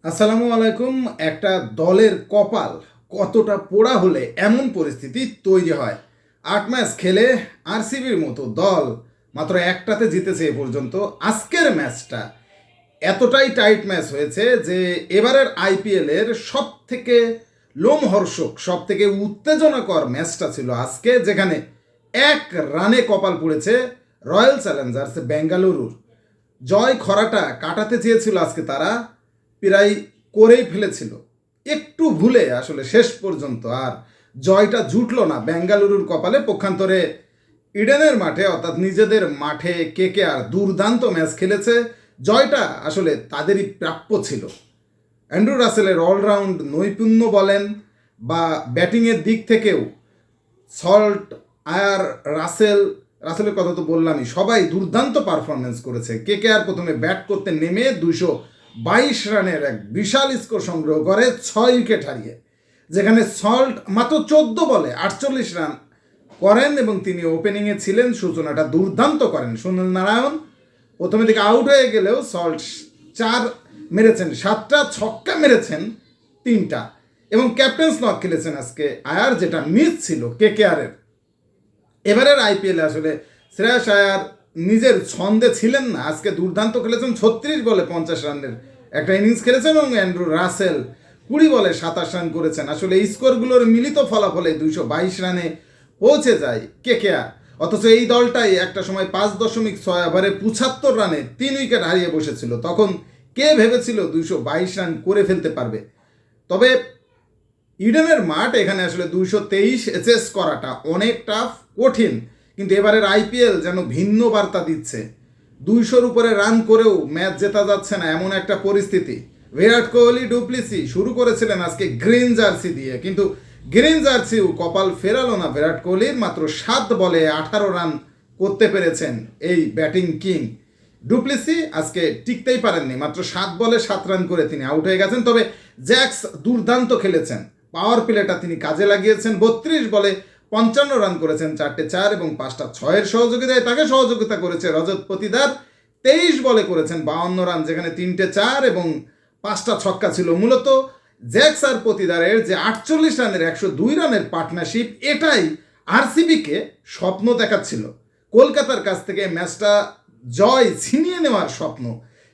আসসালামু আলাইকুম। একটা দলের কপাল কতটা পোড়া হলে এমন পরিস্থিতি তৈরি হয়। ৮ ম্যাচ খেলে আরসিবির মতো দল মাত্র একটাতে জিতেছে এ পর্যন্ত। আজকের ম্যাচটা এতটাই টাইট ম্যাচ হয়েছে যে এবারের আইপিএলের সব থেকে লোমহর্ষক সব থেকে উত্তেজনাকর ম্যাচটা ছিল আজকে, যেখানে এক রানে কপাল পুড়েছে রয়্যাল চ্যালেঞ্জার্স বেঙ্গালুরুর। জয় খরাটা কাটাতে চেয়েছিল আজকে, তারা প্রায় করেই ফেলেছিল, একটু ভুলে আসলে শেষ পর্যন্ত আর জয়টা জুটল না বেঙ্গালুরুর কপালে। পক্ষান্তরে ইডেনের মাঠে অর্থাৎ নিজেদের মাঠে কেকেআর দুর্দান্ত ম্যাচ খেলেছে, জয়টা আসলে তাদেরই প্রাপ্য ছিল। অ্যান্ড্রু রাসেলের অলরাউন্ড নৈপুণ্য বলেন বা ব্যাটিংয়ের দিক থেকেও সল্ট, আয়ার, রাসেলের কথা তো বললামই, সবাই দুর্দান্ত পারফরমেন্স করেছে। কেকেআর প্রথমে ব্যাট করতে নেমে 222 রানের এক বিশাল স্কোর সংগ্রহ করে 6 উইকেট হারিয়ে, যেখানে সল্ট মাত্র 14 বলে 48 রান করেন এবং তিনি ওপেনিংয়ে ছিলেন। সূচনাটা দুর্দান্ত করেন সুনীল নারায়ণ। প্রথমে দিকে আউট হয়ে গেলেও সল্ট 4 মেরেছেন, 7টা ছক্কা মেরেছেন 3টা, এবং ক্যাপ্টেন্স নক খেলেছেন আজকে আয়ার, যেটা মিস ছিল কেকেআরের। এবারের আইপিএলে আসলে শ্রেয়াস আয়ার নিজের ছন্দে ছিলেন না, আজকে দুর্দান্ত খেলেছেন। 36 বলে 50 রানের একটা ইনিংস খেলেছেন এবং অ্যান্ড্রু রাসেল 20 বলে 27 রান করেছেন। আসলে এই স্কোরগুলোর মিলিত ফলাফলে 222 রানে পৌঁছে যায় কেকেআর। অথচ এই দলটাই একটা সময় 5.6 ওভারে 75 রানে 3 উইকেট হারিয়ে বসেছিল। তখন কে ভেবেছিল 222 রান করে ফেলতে পারবে? তবে ইডেনের মাঠ, এখানে আসলে 223 চেস করাটা অনেকটা কঠিন, কিন্তু এবারের আইপিএল যেন ভিন্ন বার্তা দিচ্ছে। 200-র উপরে রান করেও ম্যাচ জেতা যাচ্ছে না, এমন একটা পরিস্থিতি। বিরাট কোহলি, ডুপ্লিসি শুরু করেছিলেন আজকে গ্রিন জার্সি দিয়ে, কিন্তু গ্রিন জার্সিও কপাল ফেরালো না বিরাট কোহলির। মাত্র 7 বলে 18 রান করতে পেরেছেন এই ব্যাটিং কিং। ডুপ্লিসি আজকে টিকতেই পারেননি, মাত্র 7 বলে 7 রান করে তিনি আউট হয়ে গেছেন। তবে জ্যাক্স দুর্দান্ত খেলেছেন, পাওয়ার প্লেটা তিনি কাজে লাগিয়েছেন। 32 বলে 55 রান করেছেন, 4টে 4 এবং 5টা 6-এর সহযোগিতায় তাকে সহযোগিতা করেছে রজত পতিদার। 23 বলে করেছেন 52 রান, যেখানে 3টে 4 এবং 5টা ছক্কা ছিল। মূলত জ্যাক্স আর পতিদারের যে 48 রানের 102 রানের পার্টনারশিপ, এটাই আরসিবিকে স্বপ্ন দেখাচ্ছিল। কলকাতার কাছ থেকে ম্যাচটা জয় ছিনিয়ে নেওয়ার স্বপ্ন,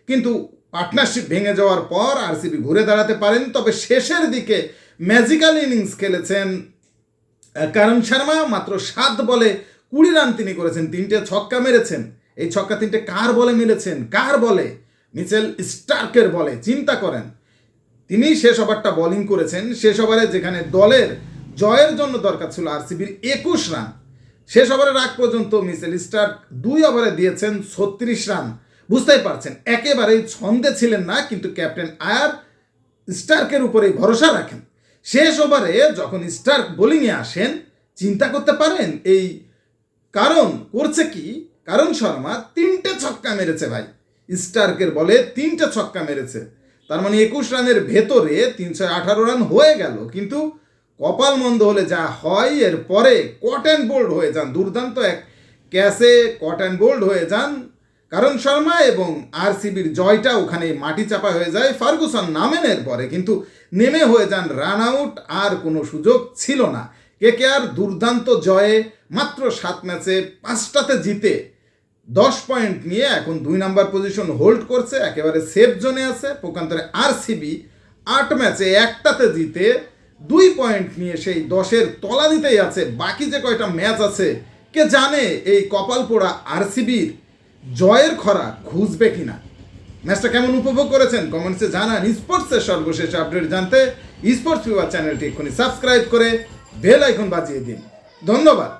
কিন্তু পার্টনারশিপ ভেঙে যাওয়ার পর আরসিবি ঘুরে দাঁড়াতে পারেন। তবে শেষের দিকে ম্যাজিক্যাল ইনিংস খেলেছেন করণ শর্মা। মাত্র 7 বলে 20 রান তিনি করেছেন, 3টে ছক্কা মেরেছেন। এই ছক্কা 3টে কার বলে মেরেছেন? কার বলে? মিচেল স্টার্কের বলে। চিন্তা করেন, তিনি শেষ ওভারটা বোলিং করেছেন। শেষ ওভারে যেখানে দলের জয়ের জন্য দরকার ছিল আরসিবির 21 রান, শেষ ওভারের আগ পর্যন্ত মিচেল স্টার্ক 2 ওভারে দিয়েছেন 36 রান। বুঝতেই পারছেন একেবারেই ছন্দে ছিলেন না, কিন্তু ক্যাপ্টেন আয়ার স্টার্কের উপরেই ভরসা রাখেন। শেষ ওভারে যখন স্টার্ক বোলিংয়ে আসেন, চিন্তা করতে পারেন এই কারণ করছে কি? করণ শর্মা 3টে ছক্কা মেরেছে ভাই, স্টার্কের বলে 3টে ছক্কা মেরেছে। তার মানে 21 রানের ভেতরে 318 রান হয়ে গেল, কিন্তু কপাল মন্দ হলে যা হয়, এর পরে কট অ্যান্ড বোল্ড হয়ে যান। দুর্দান্ত এক ক্যাচে কট অ্যান্ড বোল্ড হয়ে যান করণ শর্মা, এবং আরসিবির জয়টা ওখানে মাটি চাপা হয়ে যায়। ফার্গুসন নামেন এর পরে, কিন্তু নেমে হয়ে যান রান আউট, আর কোনো সুযোগ ছিল না। কেকেআর দুর্দান্ত জয়ে মাত্র 7 ম্যাচে 5টাতে জিতে 10 পয়েন্ট নিয়ে এখন 2 নম্বর পজিশন হোল্ড করছে, একেবারে সেফ জোনে আছে। পক্ষান্তরে আরসিবি 8 ম্যাচে 1টাতে জিতে 2 পয়েন্ট নিয়ে সেই 10-এর তলানিতেই আছে। বাকি যে কয়টা ম্যাচ আছে, কে জানে এই কপাল পোড়া আরসিবির জয়ের খরা খুঁজবে কিনা। ম্যাচটা কেমন উপভোগ করেছেন কমেন্টসে জানান। স্পোর্টসের সর্বশেষ আপডেট জানতে স্পোর্টস ফিভার চ্যানেলটি এক্ষুনি সাবস্ক্রাইব করে বেল আইকন বাজিয়ে দিন। ধন্যবাদ।